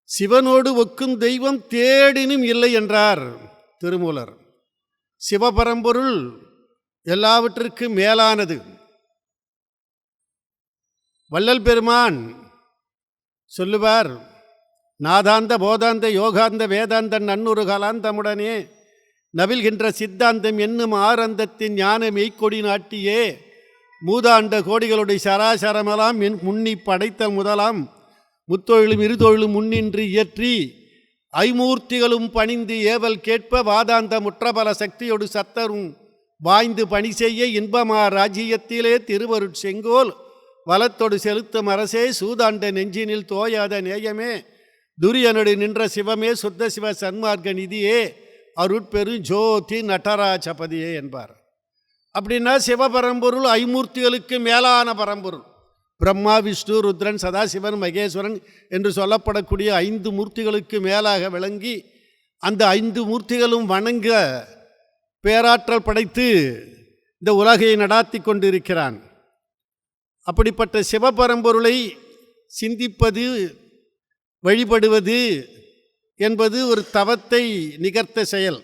சிவனோடு ஒக்கும் தெய்வம் தேடினும் இல்லை என்றார் திருமூலர். சிவபரம்பொருள் எல்லாவற்றிற்கும் மேலானது. வள்ளல் பெருமான் சொல்லுவார், நாதாந்த போதாந்த யோகாந்த வேதாந்த நன்னூறு காலாந்தமுடனே நவில்கின்ற சித்தாந்தம் என்னும் ஆரந்தத்தின் ஞான மெய்க்கொடி நாட்டியே மூதாண்ட கோடிகளுடைய சராசரமெல்லாம் முன்னி படைத்தல் முதலாம் முத்தொழிலும் இருதொழிலும் முன்னின்று இயற்றி ஐமூர்த்திகளும் பணிந்து ஏவல் கேட்ப வாதாந்த முற்றபல சக்தியோடு சத்தரும் வாய்ந்து பணி செய்ய இன்பமா ராஜ்யத்திலே திருவருட் செங்கோல் வலத்தொடு செலுத்தும் அரசே சூதாண்ட நெஞ்சினில் தோயாத நேயமே துரியனடு நின்ற சிவமே சுத்த சிவ சன்மார்க்க நிதியே அருட்பெரு ஜோதி நடராஜபதியே என்பார். அப்படின்னா சிவபரம்பொருள் ஐமூர்த்திகளுக்கு மேலான பரம்பொருள். பிரம்மா விஷ்ணு ருத்ரன் சதாசிவன் மகேஸ்வரன் என்று சொல்லப்படக்கூடிய 5 மூர்த்திகளுக்கு மேலாக விளங்கி அந்த 5 மூர்த்திகளும் வணங்க பேராற்றல் படைத்து இந்த உலகை நடாத்தி கொண்டிருக்கிறான். அப்படிப்பட்ட சிவபரம்பொருளை சிந்திப்பது வழிபடுவது என்பது ஒரு தவத்தை நிகர்த்த செயல்.